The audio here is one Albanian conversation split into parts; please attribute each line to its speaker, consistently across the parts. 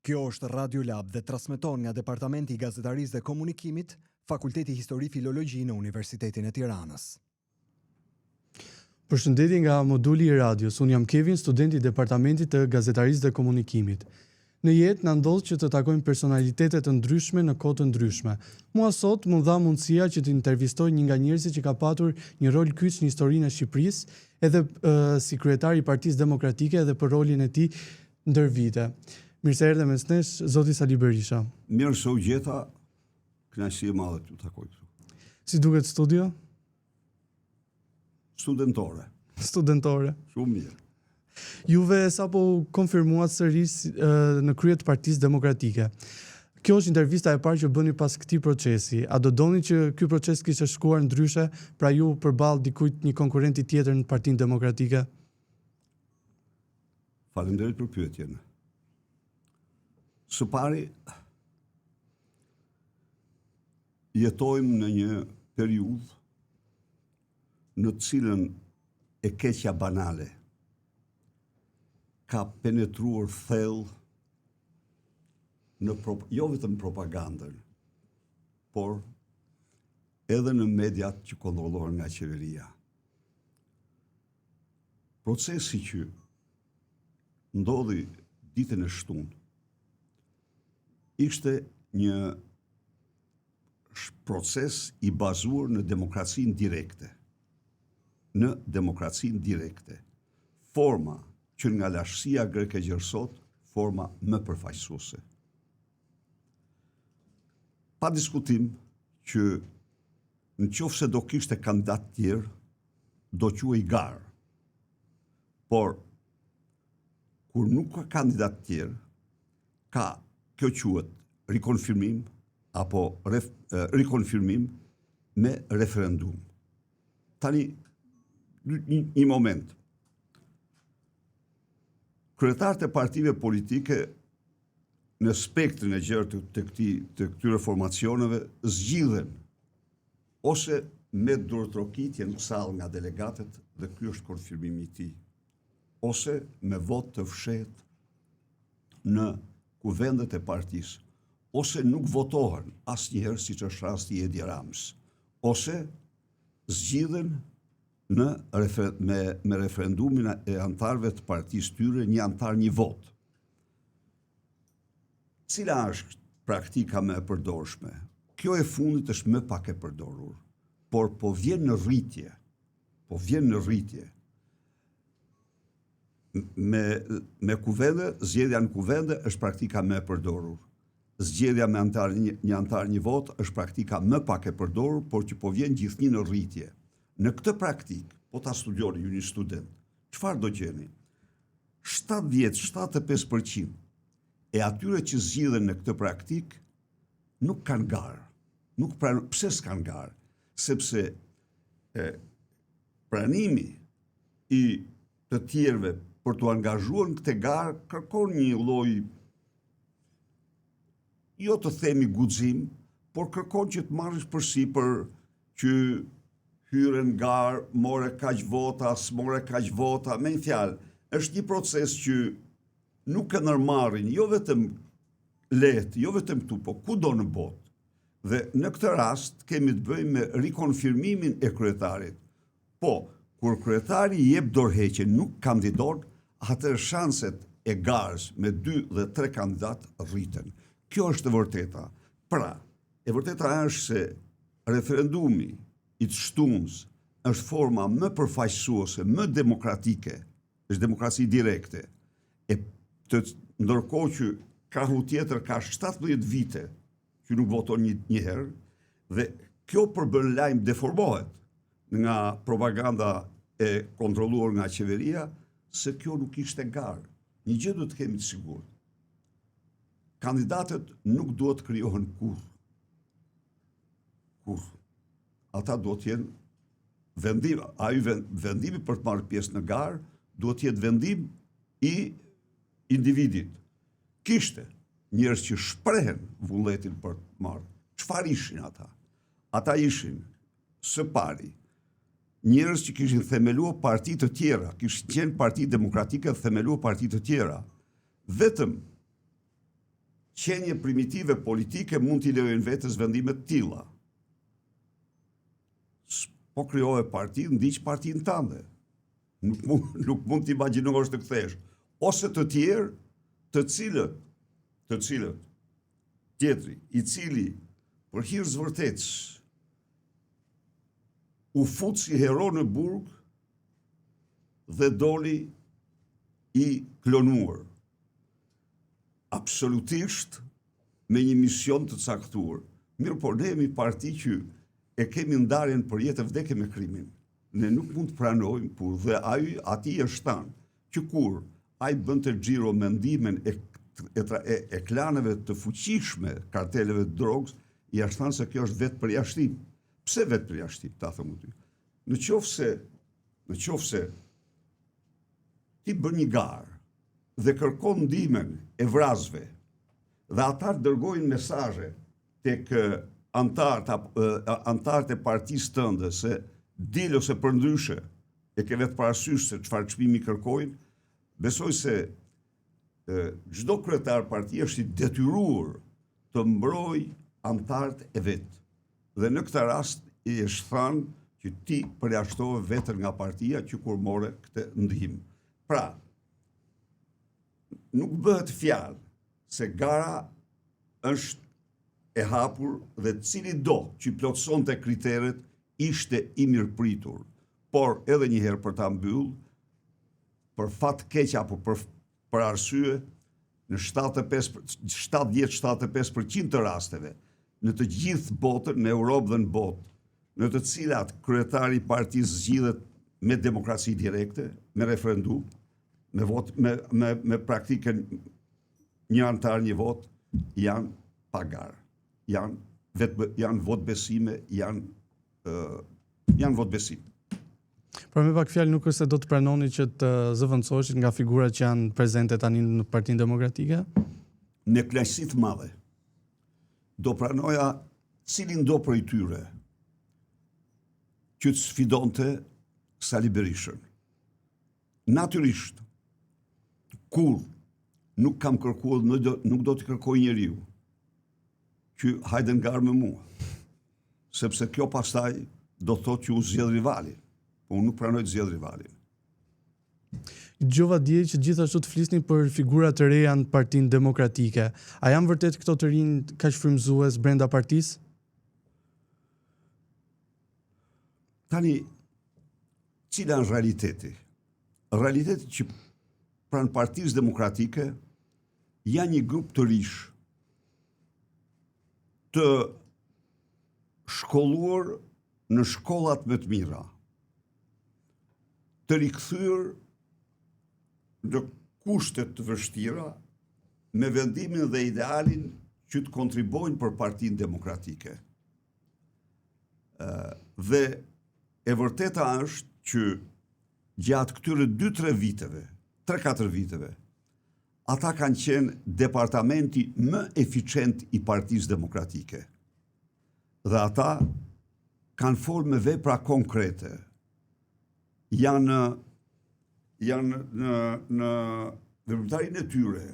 Speaker 1: Kjo është Radio Lab dhe transmeton nga Departamenti i Gazetarisë dhe Komunikimit, Fakulteti Histori Filologji në Universitetin e Tiranës.
Speaker 2: Përshëndetje nga moduli i radios. Unë jam Kevin, student i Departamentit të Gazetarisë dhe Komunikimit. Në jetë na ndodh që të takojmë personalitete të ndryshme në kohë të ndryshme. Mua sot më dha mundësia që të intervistoj një nga njerëzit që ka patur një rol kyç në historinë e Shqipërisë, edhe si kryetar i Partisë Demokratike edhe për rolin e tij ndër vite. Mirë se erdhe mes nesh, zoti Sali Berisha.
Speaker 3: Mirë se u gjeta, kënaqësi e madhe t'ju takoj këtu.
Speaker 2: Si duket studio?
Speaker 3: Studentore.
Speaker 2: Shumë
Speaker 3: mirë.
Speaker 2: Juve sapo konfirmuat sërish në krye të Partisë Demokratike. Kjo është intervista e parë që bëni pas këtij procesi. A do doni që ky proces kishte shkuar ndryshe, pra ju përballë dikujt një konkurrenti tjetër në Partinë Demokratike?
Speaker 3: Faleminderit për pyetjen. Së pari, jetojmë në një periudhë në të cilën e keqja banale ka penetruar thellë në jo vetëm propagandën, por edhe në mediat që kontrollohen nga qeveria. Procesi që ndodhi ditën e shtunë ishte një proces i bazuar në demokracinë direkte. Forma që nga lashësia greke gjerësot, forma më përfaqësuese. Pa diskutim që nëse do kishte kandidat tjerë, do quhej garë. Por kur nuk ka kandidat tjerë, kjo quhet rikonfirmim apo rikonfirmim me referendum. Tani, një moment. Kryetarët e partive politike në spektrin e gjerë të këtyre formacioneve zgjidhen ose me dorëtrokitje në sallë nga delegatët, dhe ky është konfirmimi i tij, ose me vot të fshehtë në kuvendet e partisë, ose nuk votohen asnjëherë, siç është rasti i Edi Ramës, ose zgjidhen me referendumin e antarëve të partisë tyre, një antar një vot. Cila është praktika më e përdorshme? Kjo e fundit është më pak e përdorur, por po vjen në rritje. Me kuvende, zgjedhja në kuvende është praktika më e përdorur. Zgjedhja me një antar një vot është praktika më pak e përdorur, por që po vjen gjithnjë në rritje. Në këtë praktikë, po ta studioni ju një student, çfarë do gjeni? 70-75% e atyre që zgjidhen në këtë praktikë nuk kanë garë. Pse s'kanë garë? Sepse pranimi i të tjerëve për të angazhuar në këtë garë kërkon një lloj, jo të themi guxim, por kërkon që të marrësh përsipër që hyren garë, more kaq vota, s'more kaq vota, me një fjalë, është një proces që nuk e nërmarrin, jo vetëm lehtë, jo vetëm këtu, po kudo në botë. Dhe në këtë rast kemi të bëjmë me rikonfirmimin e kryetarit. Po, kur kryetari jep dorëheqje, nuk kandidon, atëherë shanset e garës me 2 dhe 3 kandidat rriten. Kjo është e vërteta. Pra, e vërteta është se referendumi i të shtunës është forma më përfaqësuese, më demokratike, është demokraci direkte. Ndërkohë që krahu tjetër ka 17 vite që nuk voton një herë, dhe kjo përbën lajm deformohet nga propaganda e kontrolluar nga qeveria, se kjo nuk ishte garë. Një gjë duhet të kemi të sigurt. Kandidatët nuk duhet të krijohen kurrë. Ata duhet të jenë vendimi për të marrë pjesë në garë duhet të jetë vendim i individit. Kishte njerëz që shprehen vullnetin për të marrë. Çfarë ishin ata? Ata ishin së pari njerëz që kishin themeluar parti të tjera, kishin qenë Parti Demokratike dhe themeluar parti të tjera. Vetëm qenje primitive politike mund t'i lejojnë vetës vendimet tilla. Po krijove parti, ndiq partinë tënde. Nuk mund t'imagjinosh të kthesh. Ose të tjerë, të cilët tjetri, i cili për hir vërtetës u fut si hero në burg dhe doli i klonuar. Absolutisht me një mision të caktuar. Mirë, por ne jemi parti që e kemi ndarjen për jetë e vdekje me krimin. Ne nuk mund të pranojmë, por dhe ati është tanë, që kur ai bënte xhiro mendimin e klaneve të fuqishme, karteleve të drogës, i është thënë se kjo është vetë përjashtim. Pse vetë përjashtim, ta them ty? Në qoftë se ti bën një garë dhe kërkon ndihmën e vrazve dhe ata dërgojnë mesazhe tek antarët e partisë tënde se dil ose përndryshe e ke vetë parasysh se çfarë çmimi kërkojnë, besoj se çdo kryetar parti është i detyruar të mbrojë antarët e vet. Dhe në këtë rast i është thënë që ti përjashtove vetën nga partia që kur more këtë ndihmë. Pra, nuk bëhet fjalë se gara është e hapur dhe cili do që plotësonte kriteret ishte i mirëpritur, por edhe një herë për ta mbyll, për fat keq apo për arsye, në 70-75% të rasteve, në të gjithë botën, në Europë dhe në botë, në të cilat kryetari i partisë zgjidhet me demokraci direkte, me referendum, me praktikën një antar një vot, janë pagar, janë vot besime, janë vot besim.
Speaker 2: Por me pak fjalë nuk është se do të pranoni që të zëvendësoheshit nga figurat që janë prezente tani në Partinë Demokratike?
Speaker 3: Me kënaqësi të madhe. Do pranoja cilin do prej tyre që të sfidonte Sali Berishën. Natyrisht, kur nuk kam kërkuar, nuk do të kërkoj njeriu që hajde ngar me mua, sepse kjo pastaj do thotë që u zgjedh rivalin. Po unë nuk pranoj të zgjedh rivalin.
Speaker 2: Gjova dje që gjithashtu të flisni për figura të reja në Partinë Demokratike. A janë vërtet këto të rinj kaq frymëzues brenda partisë?
Speaker 3: Tani, cila është realiteti? Realiteti që pranë Partisë Demokratike janë një grup të rish të shkolluar në shkollat më të mira, të rikthyer në kushtet të vështira me vendimin dhe idealin që të kontribojnë për Partinë Demokratike. Dhe e vërteta është që gjatë këtyre 2-3 viteve, 3-4 viteve, ata kanë qenë departamenti më eficient i Partisë Demokratike. Dhe ata kanë folur me vepra konkrete. Janë në veprimtarinë e tyre,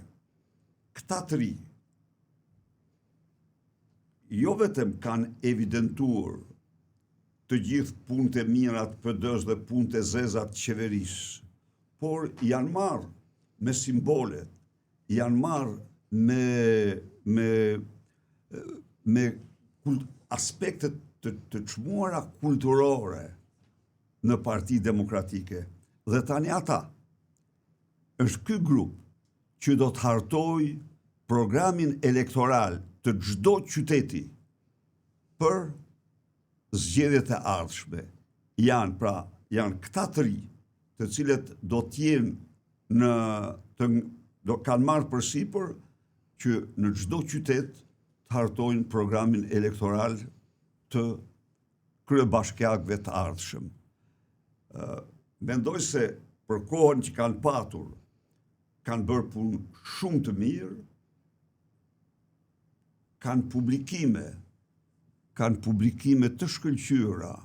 Speaker 3: këta të ri, jo vetëm kanë evidentuar të gjithë punët e mirat PD-s dhe punët e zezat të qeverisë, por janë marrë me simbolet, janë marrë me aspektet të çmuara kulturore në Partinë Demokratike. Dhe tani ata, është ky grup që do të hartoj programin elektoral të çdo qyteti për zgjedhjet e ardhshme. Janë këta të ri, të cilët do të jenë do kanë marrë përsipër që në çdo qytet të hartojnë programin elektoral të kryebashkiakëve të ardhshëm. Mendoj se për kohën që kanë patur, kanë bërë punë shumë të mirë, kanë publikime të shkëlqyera.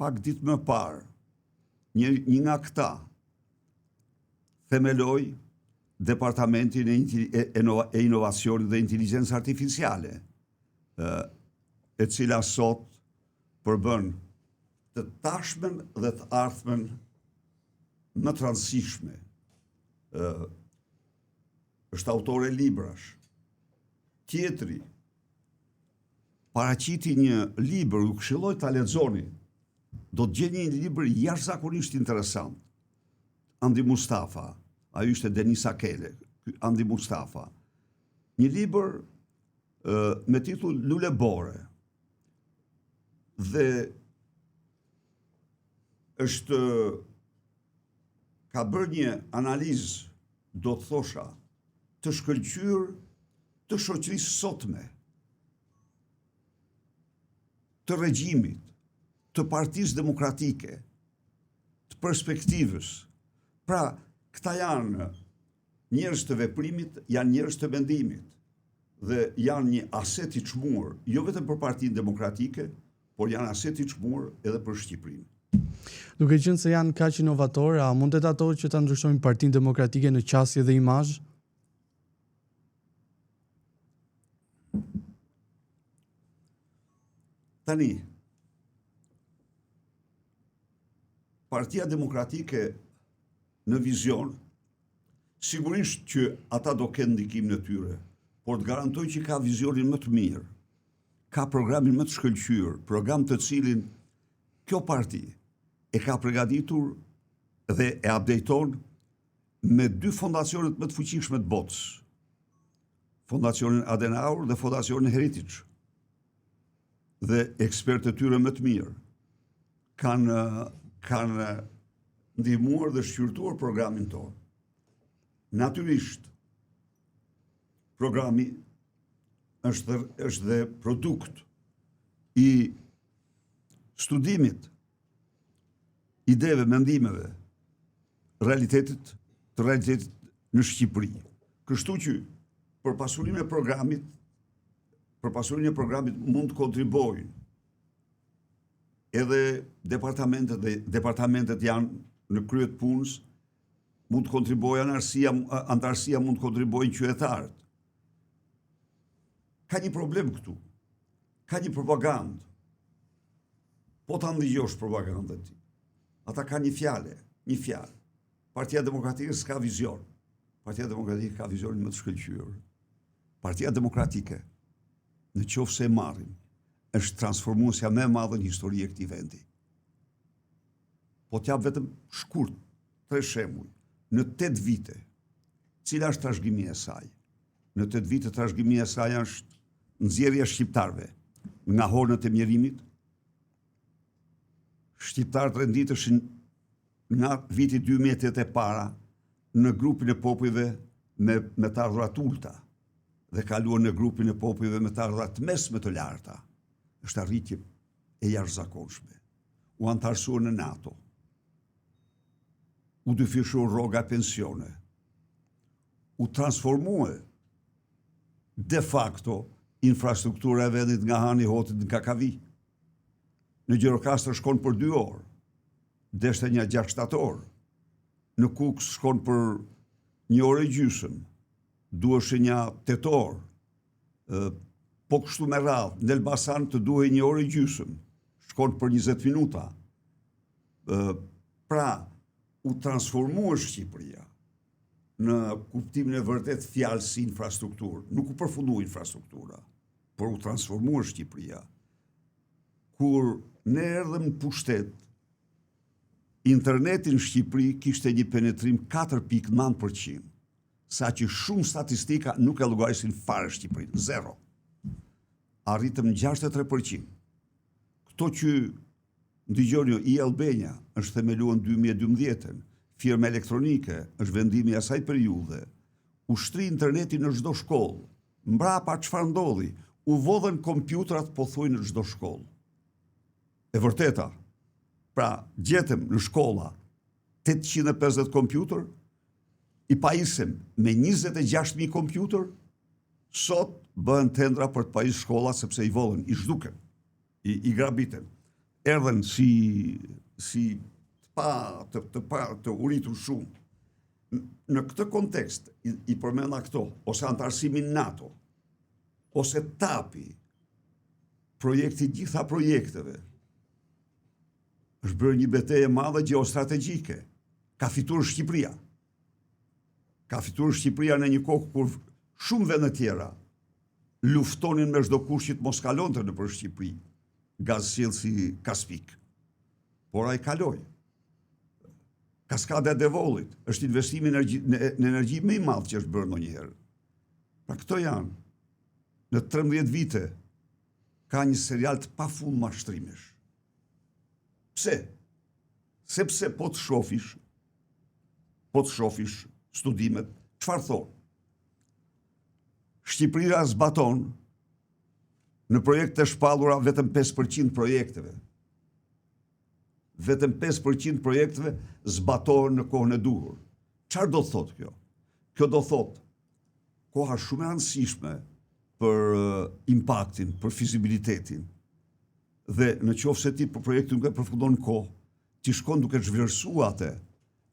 Speaker 3: Pak ditë më parë, një nga këta themeloi Departamentin e Inovacionit dhe Inteligencë Artificiale, e cila sot përbën të tashmen dhe të ardhmen më të rëndësishme. Është autore librash. Tjetri paraqiti një libër, ju këshilloj ta lexoni. Do të gjeni një libër jashtëzakonisht interesant. Andi Mustafa, ai ishte Denis Akele, Andi Mustafa. Një libër me titull Lule Bore. Dhe ka bërë një analizë, do të thosha, të shkëlqyer të shoqërisë sotme, të regjimit, të Partisë Demokratike, të perspektivës. Pra, këta janë njerëz të veprimit, janë njerëz të mendimit dhe janë një aset i çmuar, jo vetëm për Partinë Demokratike, por janë aset i çmuar edhe për Shqipërinë.
Speaker 2: Duke qenë se janë kaq inovatorë, a mundet ato që ta ndryshojnë Partinë Demokratike në qasje dhe imazh?
Speaker 3: Tani, Partia Demokratike në vizion, sigurisht që ata do kenë ndikim në tyre, por të garantoj që ka vizionin më të mirë, ka programin më të shkëlqyer, program të cilin kjo parti e ka përgatitur dhe e updateon me 2 fondacionet më të fuqishme të botës. Fondacionin Adenauer dhe Fondacionin Heritage. Dhe ekspertë të tyre më të mirë kanë ndihmuar dhe shqyrtuar programin tonë. Natyrisht, programi është dhe produkt i studimit, ideve, mendimeve, realitetit në Shqipëri. Kështu që për pasurinë e programit mund të kontribojnë edhe departamentet janë në krye të punës, mund të kontribojnë antarësia mund të kontribojnë qytetarët. Ka një problem këtu. Ka një propagandë. Po ta ndëgjosh propagandën ti. Ata ka një fjalë. Partia Demokratike s'ka vizion. Partia Demokratike ka vizionin më të shkëlqyer. Partia Demokratike, në qoftë se e marrim, është transformuesja më e madhe në histori e këtij vendi. Po t'jap vetëm shkurt 3 shembuj. Në 8 vite, cila është trashëgimia e saj? Në 8 vite trashëgimia e saj është nxjerrja e shqiptarëve nga honët e mjerimit. Shqiptarët renditeshin nga viti 2008 e para në grupin e popujve me të ardhurat ulta dhe kaluan në grupin e popujve me të ardhurat mesme të larta. Është arritje e jashtëzakonshme. U antarësuan në NATO. U dyfishuan rroga pensione. U transformua de facto infrastruktura e vendit nga Hani Hotit në Kakavi. Në Gjirokastër shkon për 2 orë. Deshtenja 6 shtator. Në Kukës shkon për 1 orë e gjysmë. Duheshinja 8 orë. Po kështu me radhë, në Elbasan të duhej 1 orë e gjysmë. Shkon për 20 minuta. Pra, u transformua Shqipëria në kuptimin e vërtet fjalës si infrastrukturë. Nuk u përfundua infrastruktura, por u transformua Shqipëria. Kur ne erdhëm në pushtet, interneti në Shqipëri kishte një penetrim 4.9%, sa që shumë statistika nuk e llogarisin fare Shqipërinë, 0. Arritëm në 63%. Këto që ndigjoni, e-Albania është themeluar në 2012, firma elektronike është vendimi i asaj periudhe. U shtri interneti në çdo shkollë. Mbrapa çfarë ndodhi? U vodhen kompjutrat pothuaj në çdo shkollë. E vërteta. Pra, gjetëm në shkolla 850 kompjuter, i pajisëm me 26.000 kompjuter, sot bëhen tendra për të pajisë shkolla sepse i vodhen, i zhduken, i grabiten. Erdhen si të uritur shumë. në këtë kontekst i përmenda këto, ose antarësimi NATO, ose TAPI, projekti gjitha projekteve, është bërë një betejë e madhe gjeostrategjike. Ka fituar Shqipëria. Ka fituar Shqipëria në një kohë kur shumë vende tjera luftonin me çdo kush që të mos kalonte nëpër Shqipëri gazsjellsi Kaspik. Por ai kaloi. Kaskada e Devollit është investimi në energji më i madh që është bërë ndonjëherë. Pra këto janë, në 13 vite, ka një serial të pafund mashtrimesh. Pse? Sepse po të shofish studimet, çfarë thonë? Shqipëria zbaton në projekte shpallura vetëm 5% projekteve. Vetëm 5% projekteve zbatohen në kohën e duhur. Çfarë do të thotë kjo? Kjo do thotë koha shumë e rëndësishme për impaktin, për fizibilitetin. Dhe në qoftë se ti për projektin nuk e përfundon kohë, ti shkon duke zhvlerësuar atë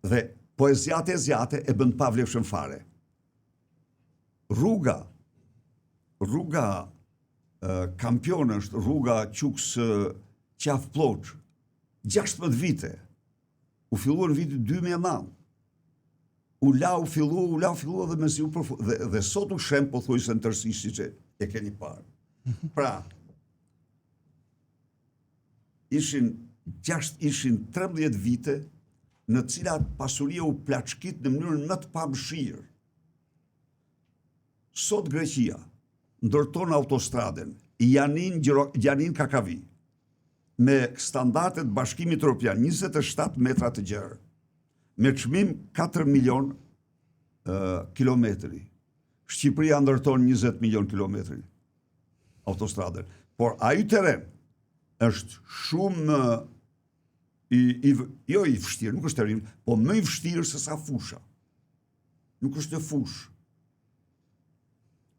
Speaker 3: dhe po e zjate e bën pa vlefshëm fare. Rruga kampion është rruga Quks Qaf Ploç, 16 vite. U filluar në vitin 2009. U fillua dhe mezi u përfundua dhe sot u shem pothuajse në tërësi siç e keni parë. Pra, ishin 13 vite në të cilat pasuria u plaçkit në mënyrën më të pamëshirë. Sot Greqia ndërton autostraden Janin Kakavi me standardet Bashkimit Evropian 27 metra të gjerë, me çmim 4 milion kilometri. Shqipëria ndërton 20 milion kilometri autostraden. Por ai teren është shumë jo i vështirë, nuk është terribil, po më i vështirë se sa fusha. Nuk është e fushë.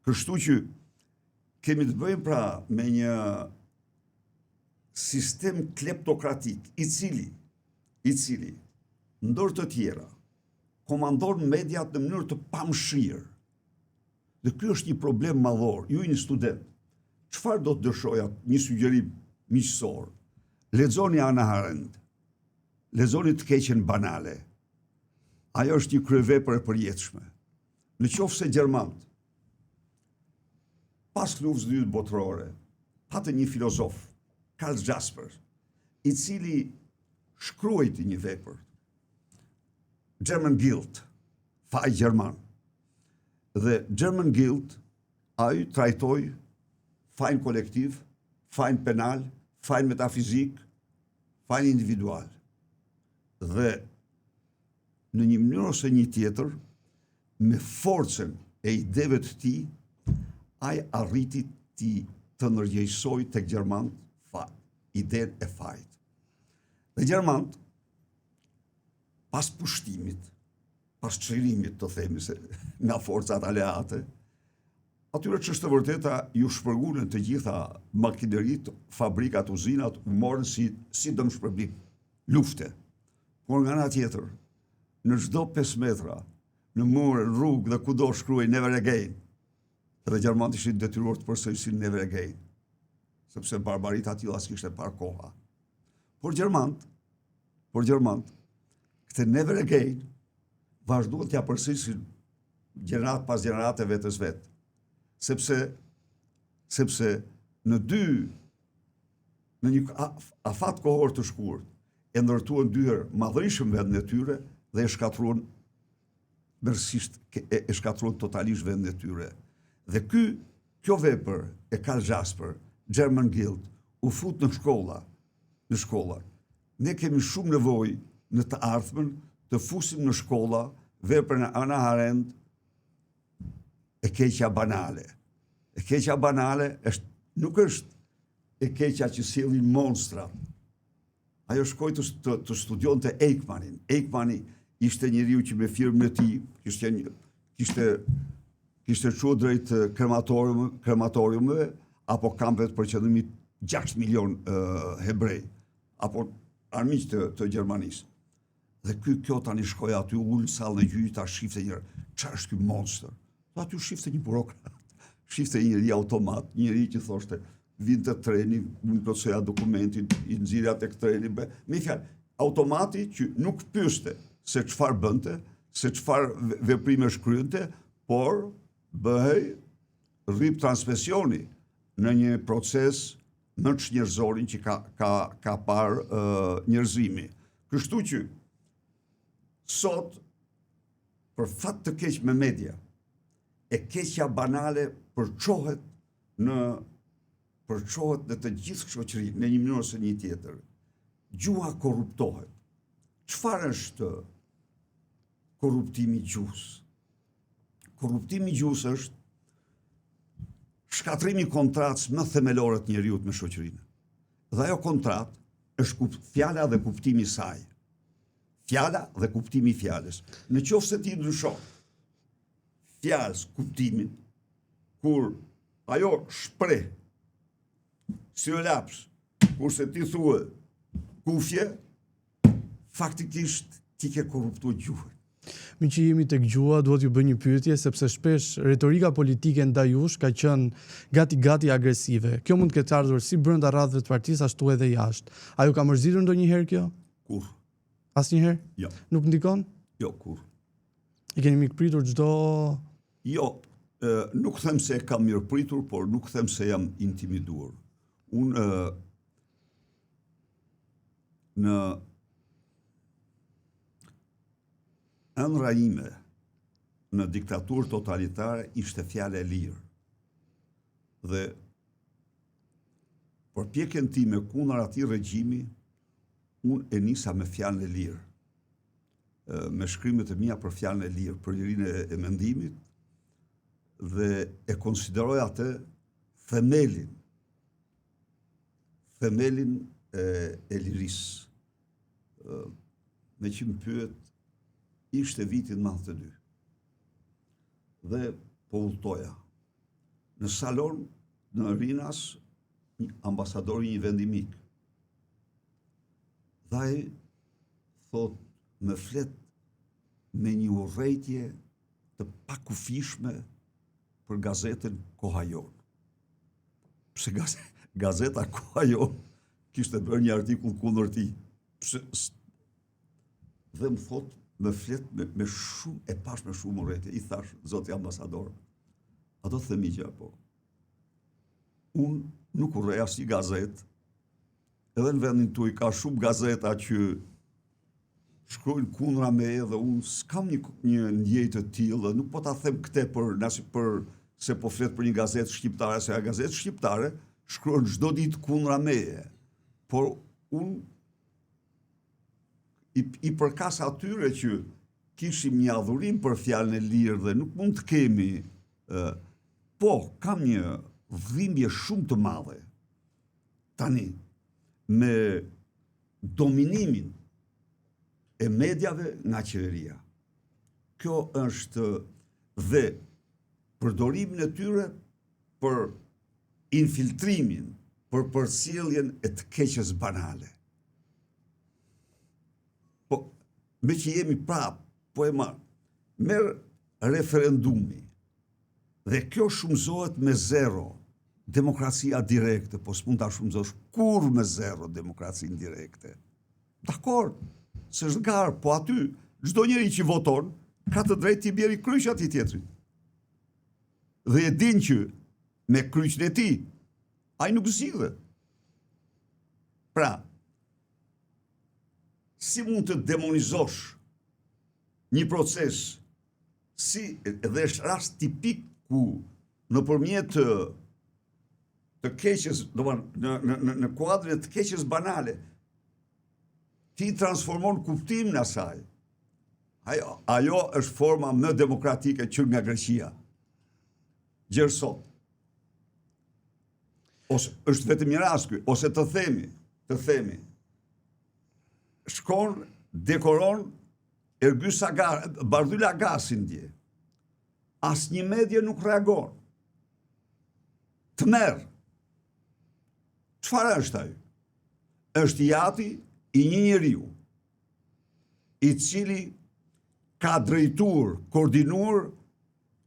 Speaker 3: Kështu që kemi të bëjmë pra me një sistem kleptokratik i cili ndër të tjera komandon mediat në mënyrë të pamëshirë. Dhe ky është një problem madhor. Ju një student, çfarë do të dëshoja, një sugjerim miqësor? Lexoni Hannah Arendt. Lexoni Të keqen banale. Ajo është një kryevepër e përjetshme. Në qoftë se gjermanët pas luftës së dytë botërore, patën një filozof, Karl Jaspers, i cili shkruajti një vepër, German Guilt, faj gjerman. Dhe German Guilt, ai trajtoi fajin kolektiv, fajin penal, fajin metafizik, fajin individual. Dhe në një mënyrë ose një tjetër, me forcën e ideve të tij, ai arriti të ndërgjegjësoj tek gjermanët idenë e fajit. Dhe gjermanët, pas pushtimit, pas çlirimit, të themi se nga forcat aleate, atyre që është të vërteta ju shpërngunen të gjitha makineritë, fabrikat, uzinat, u morën si dëmshpërblim, lufte. Por nga ana tjetër, në çdo 5 metra, në mure, në rrugë dhe kudo shkruaj never again. Dhe gjermanët ishin detyruar të përsërisin never again, sepse barbarit aty as kishte parë koha. Por gjermanët, këtë never again vazhduan t'ja përsërisin gjenerat pas gjenerate vetës vetë. Sepse në një afat kohor të shkurt, e ndërtuan dyher madhërishëm vendin e tyre dhe e shkatruan totalisht vendin e tyre. Dhe kjo vepër e Karl Jasper, German Guilt, u fut në shkolla. Ne kemi shumë nevojë në të ardhmen të fusim në shkolla veprën e Hannah Arendt, e keqja banale. E keqja banale nuk është e keqja që sjellin monstrat. Ajo shkoi të studionte Eichmannin. Eichmanni ishte njeriu që me firmën e tij kishte çuar drejt krematoriumeve apo kampeve të përqendrimit 6 milion hebrej apo armiq të Gjermanisë. Dhe kjo tani shkoj aty, ullë në salë në gjyqi, ta shifte njërë, qa është ky monster? Dhe aty shifte një burokrat, shifte njëri automat, njëri që thoshte, vind të treni, unë plotësoja dokumentin, i nxirja tek treni, me fjalë, automati që nuk pyeste se çfarë bënte, se çfarë veprime shkryente, por bëhej rrip transmisioni në një proces më çnjerëzorin që ka parë njerëzimi. Kështu që sot, për fat të keq me media, e keqja banale përçohet në të gjithë shoqërinë, në një mënyrë ose një tjetër. Gjuha korruptohet. Çfarë është korruptimi i gjuhës? Korruptimi i gjuhës është shkatrimi i kontratës më themelore të njeriut me shoqërinë. Dhe ajo kontratë është fjala dhe kuptimi i saj. Fjala dhe kuptimi i fjalës. Në qoftë se ti ndryshon fjalës kuptimin, kur ajo shpreh si o laps, kurse ti thua kufje, faktikisht ti ke korruptuar gjuhën.
Speaker 2: Mi që jemi tek gjua, duhet ju bëj një pyetje, sepse shpesh retorika politike ndaj jush ka qenë gati agresive. Kjo mund të ketë ardhur si brenda radhëve të partisë, ashtu edhe jashtë. A ju ka mërzitur ndonjëherë kjo?
Speaker 3: Kur?
Speaker 2: Asnjëherë?
Speaker 3: Jo.
Speaker 2: Nuk ndikon?
Speaker 3: Jo, kur?
Speaker 2: I keni mikpritur çdo...
Speaker 3: Jo, nuk them se e kam mirëpritur, por nuk them se jam intimiduar. Unë në ëndra ime në diktaturë totalitare ishte fjala e lirë. Dhe përpjekjen time kundër atij regjimi, unë e nisa me fjalën e lirë. Me shkrimet e mia për fjalën e lirë, për lirinë e mendimit, dhe e konsideroj atë themelin e lirisë. Me që më pyet, ishte vitin 92. Dhe po udhtoja. Në salon, në Rinas, ambasadori një vendi mik. Dhe ai thot, me flet me një urrëtie të pakufishme për gazetën Koha Jon. Pse gazeta Koha Jon kishte bërë një artikull kundër tij. Dhe më thot, me flet me shumë, e pash me shumë urrëtie. I thash, zoti ambasador, a do të themi që apo? Unë nuk urrej as një gazetë, edhe në vendin tuaj ka shumë gazeta që shkrojnë kundra meje dhe unë s'kam një ndjejë të tillë dhe nuk po ta them këtë se po flet për një gazetë shqiptare, se ajo gazetë shqiptare shkruan çdo ditë kundra meje. Por unë i përkas atyre që kishim një adhurim për fjalën e lirë dhe nuk mund të kemi, po kam një dhimbje shumë të madhe tani me dominimin e mediave nga qeveria. Kjo është dhe përdorimin e tyre për infiltrimin, për përcjelljen e të keqes banale. Po, me që jemi prapë, po e marë, merë referendumi, dhe kjo shumëzohet me zero, demokracia direkte, po s'mund ta shumëzosh kur me zero demokracinë direkte. Dakor, se është garë, po aty, çdo njeri që voton, ka të drejtë t'i bjeri kryq atij tjetrit. Dhe e din që me kryqin e tij, ai nuk zgjidhet. Pra, si mund të demonizosh një proces, si edhe është rast tipik ku nëpërmjet të keqes, në kuadrin e të keqes banale, ti transformon kuptimin e asaj. Ajo është forma më demokratike që nga Greqia. Gjerë sot. Ose është vetëm një rast ky, ose të themi, shkon, dekoron Ergyes Bardhyl Agasin dje. Asnjë media nuk reagon. Të merr. Çfarë është ai? Është jati i një njeriu i cili ka drejtuar, koordinuar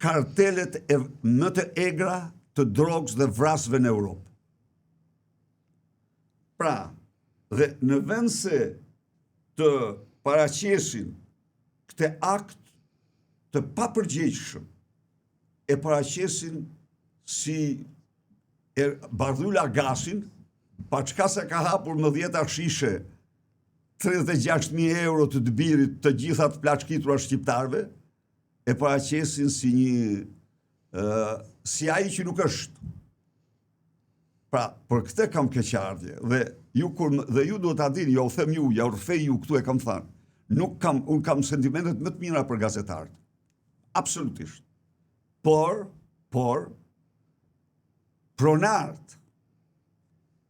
Speaker 3: kartelet më të egra të drogës dhe vrasëve në Europë. Pra, dhe në vend se të paraqesin këtë akt të papërgjegjshëm, e paraqesin si Bardhyl Agasin, pa çka se ka hapur më 10 shishe 36.000 euro të dëbirit të gjitha të plaçkitura shqiptarëve, e paraqesin si një si ai që nuk është. Pra, për këtë kam keqardhje dhe ju duhet ta dini, ja u them ju, ja u rrfej ju, këtu e kam thënë. Unë kam sentimentet më të mira për gazetarët. Absolutisht. Por pronart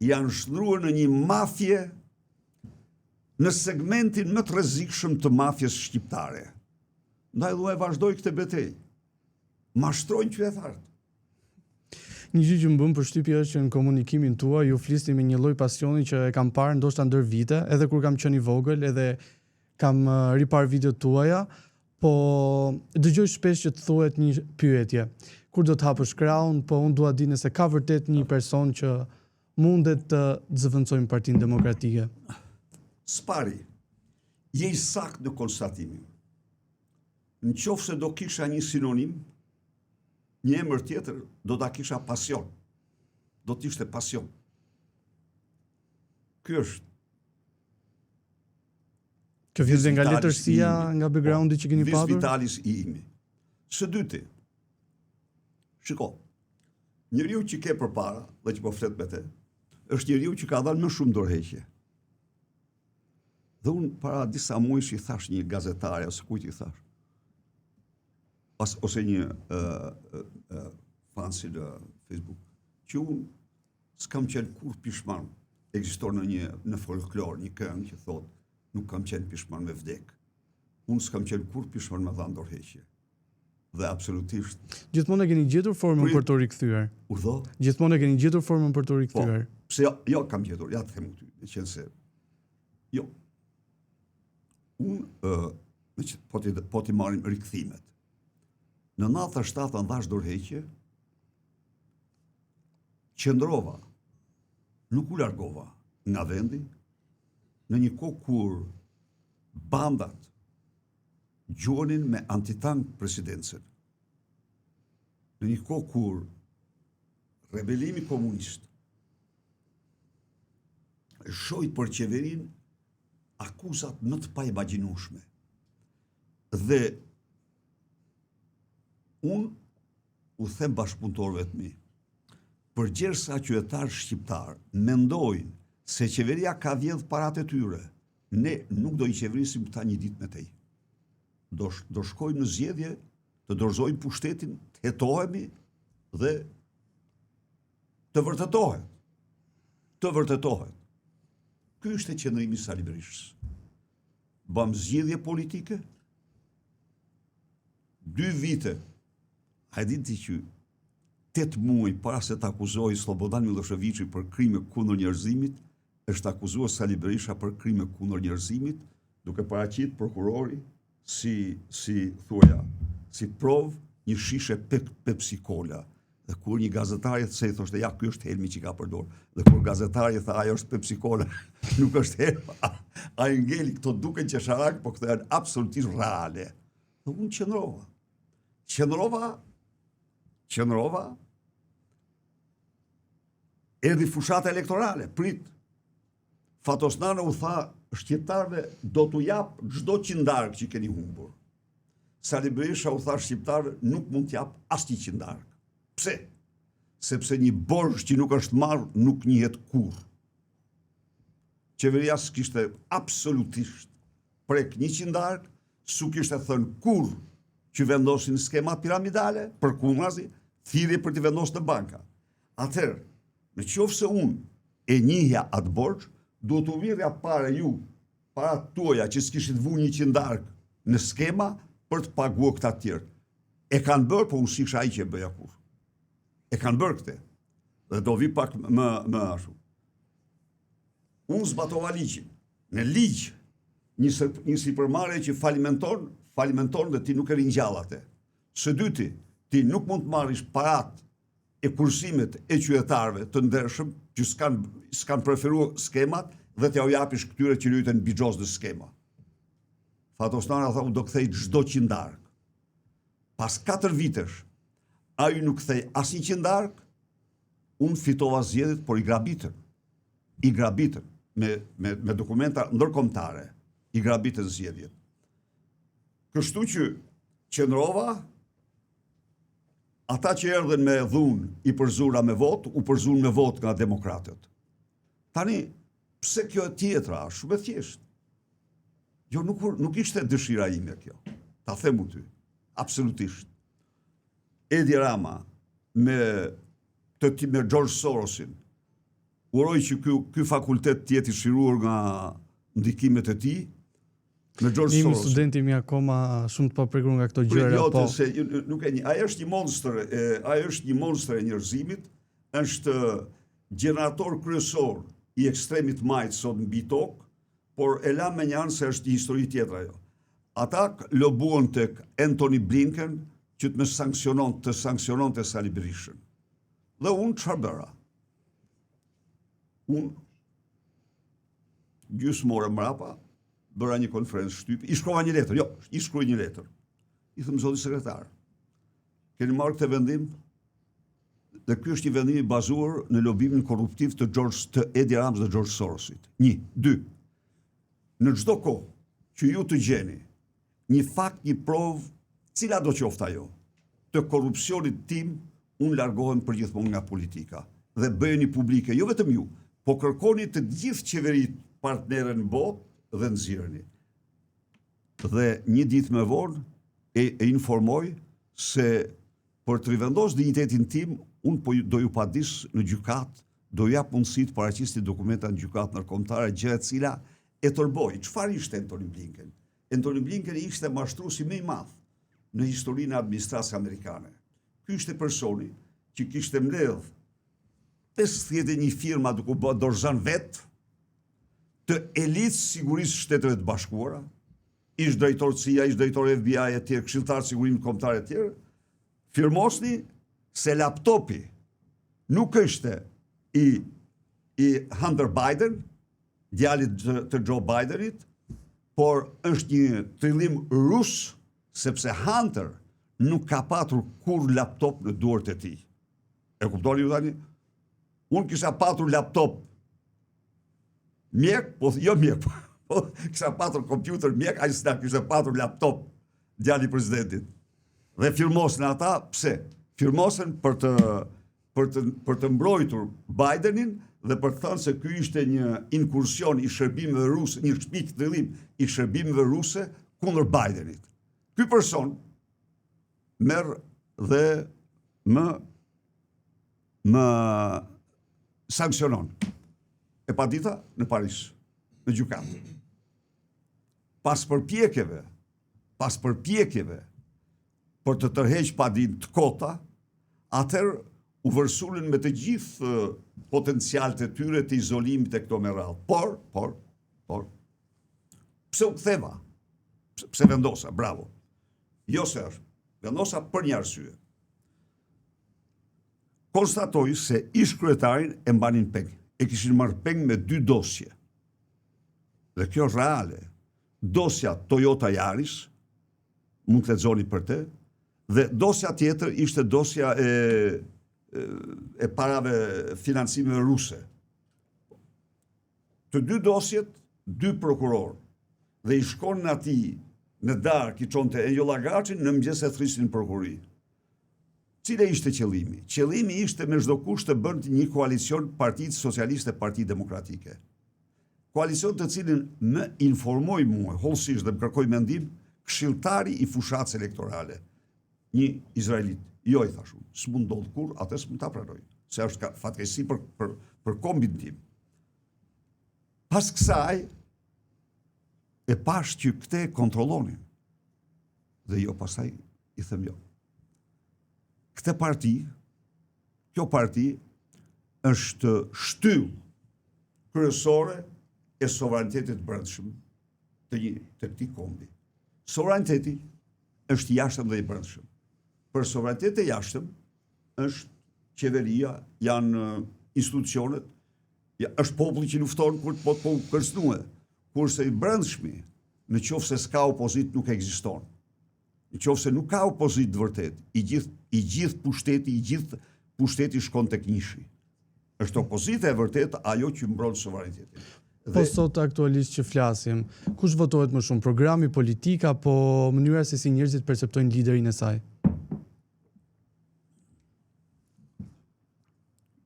Speaker 3: janë shtruar në një mafje në segmentin më të rrezikshëm të mafjes shqiptare. Ndaj e vazhdoj këtë betejë. Mashtrojnë qytetarët.
Speaker 2: Një gjë që më bën përshtypje është që në komunikimin tuaj ju flisni me një lloj pasioni që e kam parë ndoshta ndër vite, edhe kur kam qenë i vogël, edhe kam ripar videot tuaja, po dëgjoj shpesh që të thuhet një pyetje. Kur do të hapësh krahun, po unë dua di nëse ka vërtet një person që mundet të zëvendësojmë Partinë Demokratike.
Speaker 3: Spari, je i saktë në konstatimin. Në qoftë se do kisha një sinonim, një emër tjetër, do ta kisha pasion. Do t'ishte pasion. Ky është.
Speaker 2: Kjo vjen nga letërsia, nga backgroundi që keni patur?
Speaker 3: Vitalis i imi. Së dyti, shiko, njeriu që ke përpara, dhe që po flet me te, është njeriu që ka dhënë më shumë dorëheqje. Dhe unë para disa muajsh i thash një gazetare, ose kujt i thash, ose një fansi në Facebook, që unë s'kam qenë kur pishman. Ekziston në folklor një këngë që thotë, nuk kam qenë pishman me vdek. Unë s'kam qenë kur pishman me dhënë dorëheqje. Dhe absolutisht.
Speaker 2: Gjithmonë e keni gjetur formën për të rikthyer.
Speaker 3: Urdhë?
Speaker 2: Gjithmonë e keni gjetur formën për të rikthyer.
Speaker 3: Po, pse jo kam gjetur, ja të them ty, në qenë se jo. Unë po ti marrim rikthimet. Në 97 ndash dorëheqje, qëndrova, nuk u largova nga vendi, në një kohë kur bandat gjuonin me antitank presidencën. Në një kohë kur rebelimi komunist shojt për qeverin akuzat më të paimagjinueshme. Dhe unë u them bashkëpunëtorëve të mi, përgjersa qytetarë shqiptar mendojnë se qeveria ka vjedh parat e tyre, ne nuk do i qeverisim këta një ditë me tej. Do shkojmë në zgjedhje, të dorëzojmë pushtetin, të hetohemi dhe të vërtetohet. Të vërtetohet. Ky është e qëndrimi i Sali Berishës. Bëm zgjedhje politike, 2 vite. A e ti që 8 muaj para se të akuzoi Slobodan Miloševići për krime kundër njerëzimit, është akuzuar Sali Berisha për krime kundër njerëzimit, duke paraqit prokurori si provë një shishe Pepsi Cola. Dhe kur një gazetari se i thoshte, ja, ky është helmi që ka përdor. Dhe kur gazetari tha, ajo është Pepsi Cola, nuk është helm, a i ngeli këto duken qesharak, po këto janë absolutisht reale. Dhe unë qëndrova, erdhi fushata elektorale, prit. Fatosnana u tha, shqiptarve do t'u jap çdo qindark që keni humbur. Sali Berisha u tha shqiptarve, nuk mund t'jap asnjë qindark. Pse? Sepse një borxh që nuk është marrë nuk njihet kurrë. Qeveria s'kishte absolutisht prek një qindark, s'u kishte thënë kurrë që vendosin skema piramidale, përkundrazi, thirrje për të vendosur në banka. Atëherë, në qoftë se unë e njihja atë borxh, duhet u virja para tuaja që s'kishit vu një qindark në skema për të paguar këta të tjerë. E kanë bërë, po unë s'isha ai që e bëja kurrë. E kanë bërë këtë. Dhe do vi pak më ashtu. Unë zbatova ligjin. Në ligj një sipërmarrje që falimenton dhe ti nuk e ringjall atë. Së dyti, ti nuk mund të marrish parat e kursimet e qytetarëve të ndershëm që s'kan preferuar skemat dhe t'ja u japish këtyre që luajten bixhoz në skema. Fatosnara tha, unë do kthej çdo qindark. Pas 4 vitesh, ai nuk kthej asnjë qindark, unë fitova zgjedhjet, por i grabitën me dokumenta ndërkombëtare, i grabitën zgjedhjet. Kështu që qëndrova, ata që erdhen me dhunë i përzura me vot, u përzun me vot nga demokratët. Tani, pse kjo e tjetra, shumë e thjeshtë. Jo, nuk ishte dëshira ime kjo. Ta themu ty, absolutisht. Edi Rama me George Sorosin, uroj që ky fakultet të jetë i shiruar nga ndikimet e tij, me George Soros.
Speaker 2: Një studenti mi akoma shumë të paprekur nga këto gjëra, po.
Speaker 3: Se nuk e një, ai është një monster e njerëzimit, është gjenerator kryesor i ekstremit majt sot mbi tokë, por e la me një anë se është një histori tjetër ajo. Ata lobuan tek Antony Blinken që të sankcionon të Sali Berishën. Dhe unë çfarë bëra? Unë gjysmore mrapa bëra një konferencë shtypi, i shkrova një letër, i shkruaj një letër. I thëmë zoti sekretar, keni marrë këtë vendim dhe ky është një vendim i bazuar në lobimin korruptiv të Edi Ramës dhe George Sorosit. 1, 2. Në çdo kohë që ju të gjeni një fakt, një provë, cila do qoftë ajo, të korrupsionit tim, unë largohem përgjithmonë nga politika dhe bëheni publike, jo vetëm ju, po kërkoni të gjithë qeverit partnerë në botë dhe nxirreni. Dhe një ditë më vonë e informoj se për të rivendosur dinjitetin tim, unë do ju padis në gjykat, do jap mundësi të paraqisni dokumenta në gjykat ndërkombëtare, gjë e cila e tërboi. Çfarë ishte Antony Blinken? Antony Blinken ishte mashtruesi më i madh në historinë e administratës amerikane. Ky ishte personi që kishte mbledh 51 firma duke u bërë dorëzan vet të elitë sigurisë Shteteve të Bashkuara, ish drejtor CIA, ish drejtor FBI e tjerë, këshilltar sigurimit kombëtar e tjerë, firmosni se laptopi nuk është i Hunter Biden, djalit të Joe Bidenit, por është një trillim rus, sepse Hunter nuk ka patur kur laptop në duart e tij. E kuptoni ju tani? Unë kisha patur laptop mjek, po jo mjek, po kisha patur kompjuter mjek, ai s'na kishte patur laptop djali i presidentit. Dhe firmosen ata, pse? Firmosen për të mbrojtur Bidenin dhe për të thënë se ky ishte një inkursion i shërbimeve ruse, një shpik trillim i shërbimeve ruse kundër Bidenit. Ky person merr dhe më sankcionon. E padita në Paris, në gjykat. Pas përpjekjeve për të tërheq padin të kota, atëherë u vërsulën me të gjithë potencialet e tyre të izolimit e këto me radhë. Por, pse u ktheva? Pse vendosa? Bravo. Jo se është. Vendosa për një arsye. Konstatoj se ish kryetarin e mbanin peng. E kishin marrë peng me 2 dosje. Dhe kjo është reale. Dosja Toyota Yaris, mund të lexoni për të, dhe dosja tjetër ishte dosja e parave financimeve ruse. Të 2 dosjet, 2 prokuror, dhe i shkonin atij në darkë i çonte Enjo Llagaçin, në mëngjes e thrisin prokuri. Cile ishte qëllimi? Qëllimi ishte me çdo kusht të bënte një koalicion Partitë Socialiste e Partitë Demokratike. Koalicion të cilin më informoi mua, hollësisht dhe më kërkoi mendim, këshilltari i fushatës elektorale. Një izraelit. Jo, i thashu, s'mund ndodh kur, atë s'mund ta pranoj. Se është fatkeqësi për kombin tim. Pas kësaj, e pash që këte kontrollonin. Dhe jo, pastaj i them jo. Kjo parti është shtyllë kryesore e sovranitetit brendshëm të këtij kombi. Sovraniteti është jashtëm dhe i brendshëm. Për sovranitet e jashtëm është qeveria, janë institucionet, është populli që lufton kur po të kërcënuar, kurse i brendshmi, në qoftë se s'ka opozit, nuk ekziston. Në qoftë se nuk ka opozit të vërtet, i gjithë pushteti shkon tek njëshi. Është opozita e vërtet ajo që mbron sovranitetin.
Speaker 2: Po sot aktualisht që flasim, kush votohet më shumë, programi, politika, apo mënyra se si njerëzit perceptojnë liderin e saj?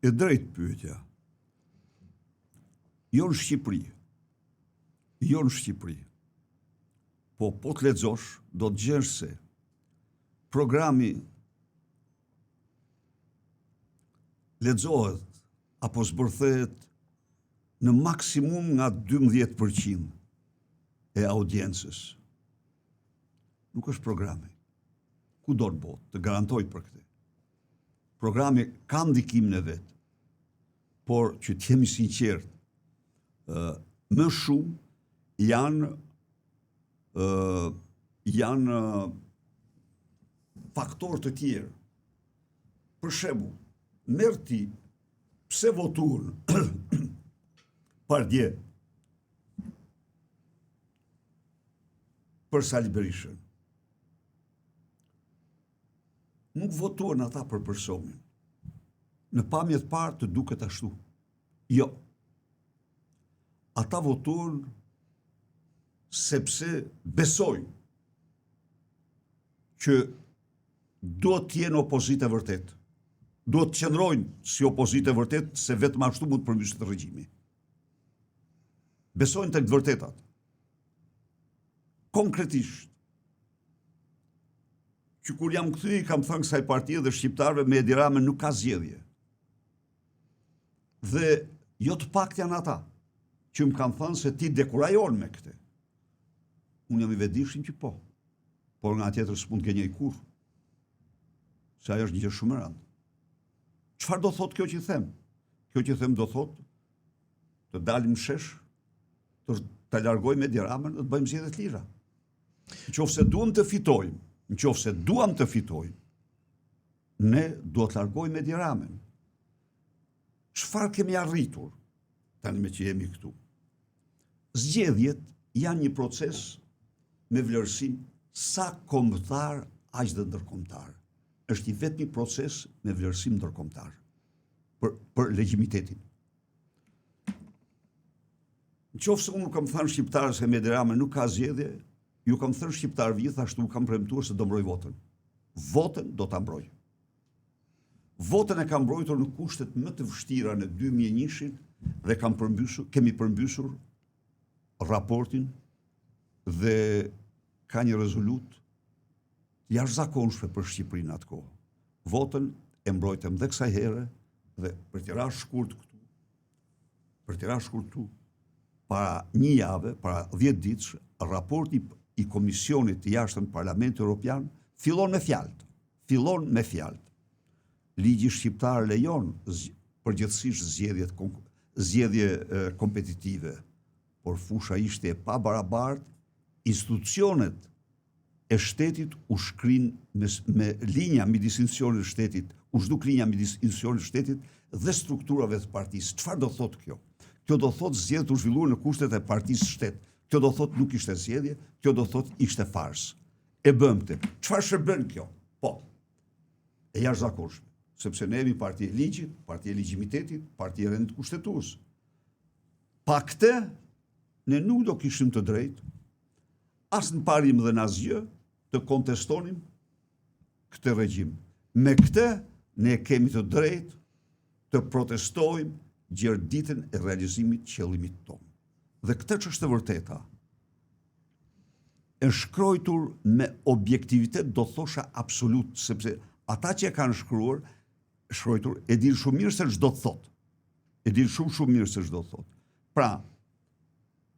Speaker 3: E drejt pyetja. Jo në Shqipëri. Po të lexosh, do të gjesh se programi lexohet apo zbërthehet në maksimum nga 12% e audiencës. Nuk është programi. Ku do të botë, të garantoj për këtë. Programi ka ndikimin e vet, por që të jemi sinqert, më shumë janë faktorë të tjerë. Për shembull, merr ti pse votuan Pardje për Sali Berishën. Nuk votuan ata për personin. Në pamje të parë të duket ashtu. Jo. Ata votuan sepse besojnë që do të jenë opozitë e vërtet. Do të qëndrojnë si opozitë e vërtet, se vetëm ashtu mund të përmbyset regjimi. Besojnë tek të vërtetat. Konkretisht, që kur jam kthyer, kam thënë kësaj partie dhe shqiptarëve, me Edi Ramën nuk ka zgjedhje. Dhe jo të pakt janë ata që më kanë thënë se ti dekurajon me këtë. Unë jam i vetëdijshëm që po. Por nga tjetër s'mund të gënjej kurrë. Se ajo është një gjë shumë e rëndë. Çfarë do thotë kjo që i them? Kjo që i them do thotë të dalim në shesh, të largojmë Edi Ramën dhe të bëjmë zgjedhje të lira. Nëse duam të fitojmë, ne duhet të largojmë Edi Ramën. Çfarë kemi arritur tani me që jemi këtu? Zgjedhjet janë një proces me vlerësim sa kombëtar, aq dhe ndërkombëtar. Është i vetmi proces me vlerësim ndërkombëtar për legjimitetin. Nëse unë kam thënë shqiptarës se me Edi Ramën nuk ka zgjedhje, ju kam thënë shqiptarëve gjithashtu kam premtuar se do mbroj votën. Votën do ta mbroj. Votën e kam mbrojtur në kushtet më të vështira në 2001 dhe kemi përmbysur raportin dhe ka një rezolut jashtëzakonshme për Shqipërinë atë kohë. Votën e mbrojtëm dhe kësaj here dhe për të rashë shkurt këtu, para një jave, para 10 ditësh, raporti i Komisionit të Jashtëm Parlamentit Evropian fillon me fjalët. Ligji shqiptar lejon përgjithsisht zgjedhje kompetitive, por fusha ishte e pabarabartë, institucionet e shtetit u shkrin me linja midis institucioneve të shtetit, u zhduk linja midis institucioneve të shtetit dhe strukturave të partisë. Çfarë do thotë kjo? Kjo do thotë zgjedhjet u zhvilluan në kushtet e partisë shtet. Kjo do thotë nuk ishte zgjedhje, kjo do thotë ishte farsë. E bëm këtë. Çfarë shërben kjo? Po. E jashtëzakonshme, sepse ne jemi parti e ligjit, parti e legjimitetit, parti e rendit kushtetues. Pa këtë, ne nuk do kishim të drejtë, as në parim dhe në asgjë, të kontestonim këtë regjim. Me këtë, ne kemi të drejtë të protestojmë gjerditën e realizimit të qëllimit tonë. Dhe këtë që është e vërteta, e shkruar me objektivitet, do thosha absolut, sepse ata që e kanë shkruar e dinë shumë mirë se ç'do të thotë. E dinë shumë mirë se ç'do të thotë. Pra,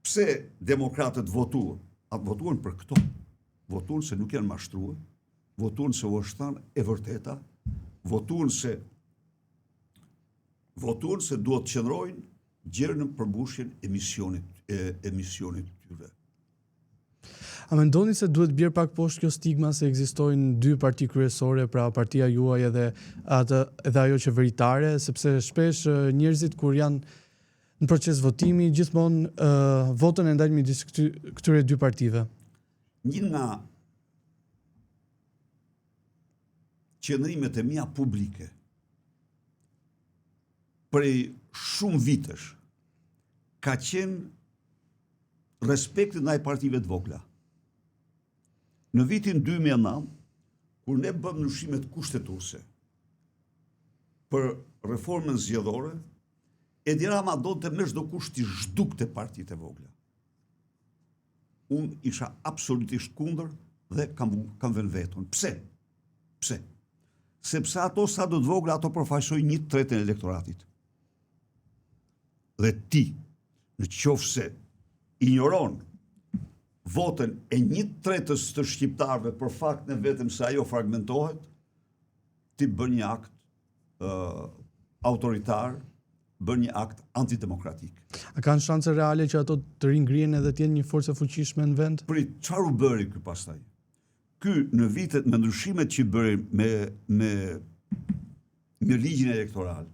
Speaker 3: pse demokratët votuan? Atë votuan për këto. Votuan se nuk janë mashtruar, votuan se u është thënë e vërteta, votuan se duhet të qëndrojnë gjerë në përmbushjen e misionit tyre.
Speaker 2: A mendoni se duhet bjerë pak poshtë kjo stigma se ekzistojnë dy parti kryesore, pra partia juaj edhe ajo qeveritare, sepse shpesh njerëzit kur janë në proces votimi, gjithmonë votën e ndajnë midis këtyre dy partive?
Speaker 3: Një nga qëndrimet e mia publike prej shumë vitesh ka qenë respekti ndaj partive të vogla. Në vitin 2009, kur ne bëm ndryshimet kushtetuese për reformën zgjedhore, Edi Rama donte me çdo kusht t'i zhdukte partitë e vogla. Unë isha absolutisht kundër dhe kam vënë veton. Pse? Sepse ato sa do të vogla, ato përfaqësojnë 1/3 e elektoratit. Dhe ti, në qoftë se ignoron votën e 1/3 të shqiptarëve për faktin e vetëm se ajo fragmentohet, ti bën një akt autoritar, bën një akt antidemokratik.
Speaker 2: A kanë shanse reale që ato të ringrihen edhe të jenë një forcë e fuqishme në vend?
Speaker 3: Prit, çfarë u bëri ky pastaj? Ky në vitet me ndryshimet që bëri me ligjin elektoral,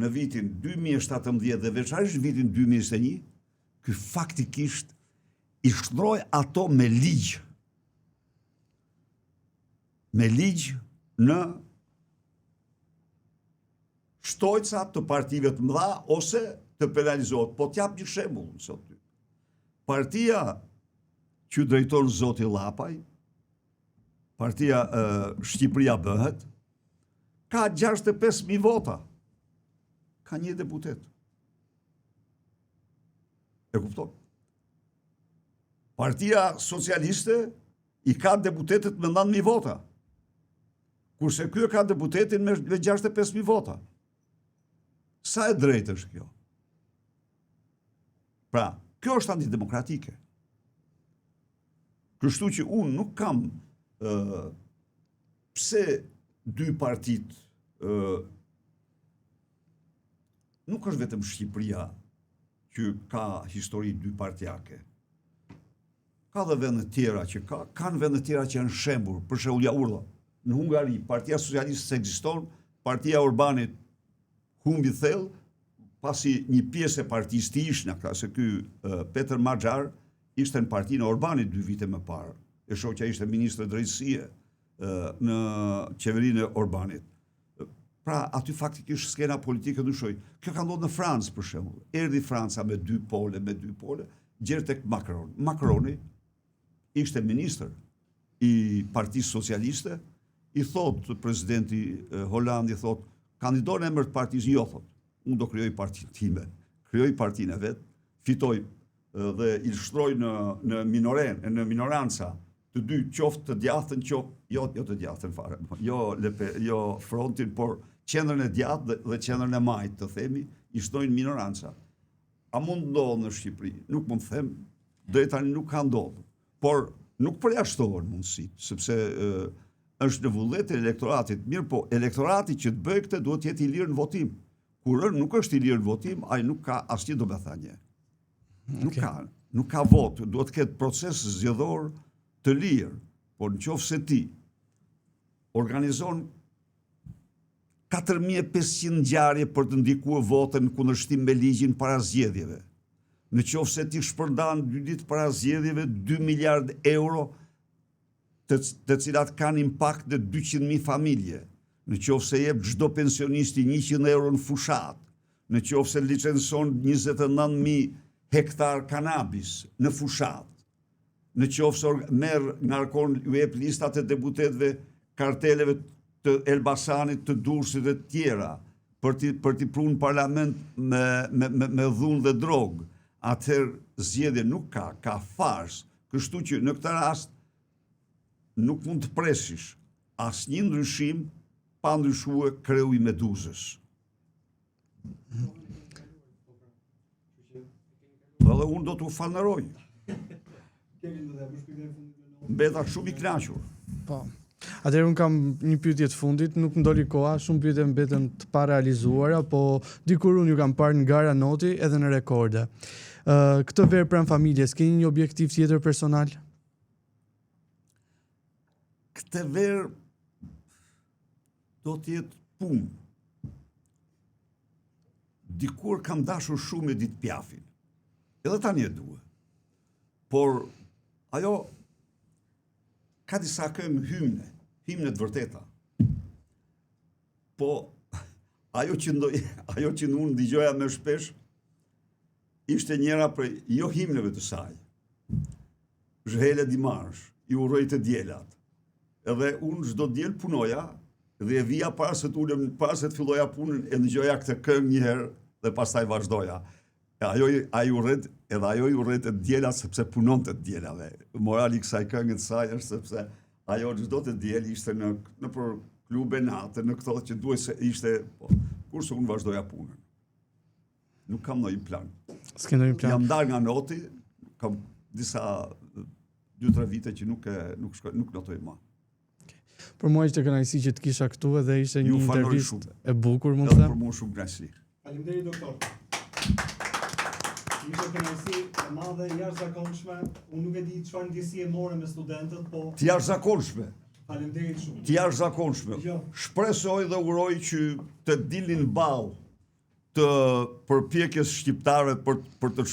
Speaker 3: në vitin 2017 dhe veçanërisht vitin 2021, ky faktikisht i shndroi ato me ligj. Me ligj në shtojca të partive të mëdha ose të penalizohet. Po t'jap një shembull sot ty. Partia që drejton zoti Llapaj, partia Shqipëria bëhet, ka 65.000 vota. Ka një deputet. E kupton? Partia Socialiste i ka deputetet me 9.000 vota. Kurse ky ka deputetin me 65.000 vota. Sa e drejtë është kjo? Pra, kjo është antidemokratike. Kështu që unë nuk kam pse dy partit nuk është vetëm Shqipëria që ka histori dy partjake. Ka dhe vende tjera që kanë vende tjera që janë shembur, për shembull Jaurlla. Në Hungari, Partia Socialiste ekziston, Partia Orbanit humbi thellë, pasi një pjesë e partisë të ishna, se ky Peter Maxhar ishte në partinë e Orbanit 2 vite më parë. E shoqja ishte ministre drejtësie në qeverinë e Orbanit. Pra, aty faktikisht skena politike ndryshoi. Kjo ka ndodhur në Francë për shembull. Erdhi Franca me dy pole, gjerë tek Macron. Macroni ishte ministër i Partisë Socialiste, i thot presidenti Hollandi, thot, kandidon emër të partisë, jo, thot, unë do krijoj partinë time, krijoj partinë e vet, fitoj dhe i shtroj në minoranca të dy, qoftë të djathtën, jo të djathtën fare, jo frontin, por qendrën e djathtë dhe qendrën e majtë, të themi, i shtrojnë minoranca. A mund ndodhë në Shqipëri? Nuk mund të them, deri tani nuk ka ndodhur, por nuk përjashtohen mundësitë, sepse është në vullnet e elektoratit. Mirë po, elektorati që të bëjë këtë duhet jetë i lirë në votim. Kur nuk është i lirë në votim, ai nuk ka asnjë domethënie. Nuk ka vot, duhet të ketë proces zgjedhor të lirë. Por nëse ti organizon 4.500 ngjarje për të ndikuar votën në kundërshtim me ligjin para zgjedhjeve. Nëse ti shpërndan 2 ditë para zgjedhjeve 2 miliard euro të cilat kanë impakt në 200.000 familje, nëse jep çdo pensionisti 100 euro në fushat, nëse licenson 29.000 hektar kanabis në fushat, nëse ngarkon u jep listat e deputetëve, karteleve të Elbasanit, të Durrësit dhe të tjera, për t'i prunë parlament me dhunë dhe drogë, atëherë zgjedhje nuk ka fars. Kështu që në këtë rast nuk mund të presish asnjë ndryshim pa ndryshuar kreu i Meduzës. Dhe unë do t'u falënderoj. Mbeta shumë i kënaqur.
Speaker 2: Po. Atëherë unë kam një pyetje të fundit, nuk ndoli koha, shumë pyetje mbeten të parealizuara, po dikur unë ju kam parë në gara noti edhe në rekorde. Këtë verë pranë familjes, keni një objektiv tjetër personal?
Speaker 3: këtë verë do t'jetë punë. Dikur kam dashur shumë Edith Piafin. Edhe tani e dua. Por ajo ka disa këngë himne të vërteta. Po ajo që unë dëgjoja më shpesh ishte njëra prej jo himneve të saj. Zhele Dimarsh, i uroj të djelat. Edhe unë çdo diel punoja dhe e vija para se të filloja punën e dëgjoja këtë këngë një herë dhe pastaj vazhdoja. Ajo i urret të djelat sepse punon të djelave. Morali kësaj këngë të saj është sepse ajo çdo të diel ishte në për klube natë, në këto që duhet se ishte, kurse unë vazhdoja punën. Nuk kam ndonjë plan.
Speaker 2: S'ke ndonjë plan.
Speaker 3: Jam ndar nga noti, kam disa 2-3 vite që nuk notoj më.
Speaker 2: Për mua ishte kënaqësi që të kisha këtu edhe ishte një intervistë e bukur, mund të
Speaker 3: Edhe
Speaker 2: them.
Speaker 3: për mua shumë kënaqësi.
Speaker 1: Faleminderit doktor. Ishte kënaqësi e madhe, jashtëzakonshme. Unë nuk e di çfarë ndjesie morëm me studentët, po
Speaker 3: Të jashtëzakonshme.
Speaker 1: faleminderit shumë.
Speaker 3: Të jashtëzakonshme.
Speaker 1: Jo.
Speaker 3: Shpresoj dhe uroj që të dilnin ballë të përpjekjes shqiptare për të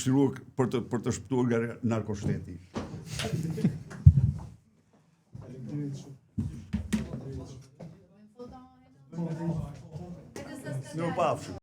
Speaker 3: shpëtuar nga narkoshteti.
Speaker 1: Faleminderit shumë.
Speaker 3: Mirupafshim.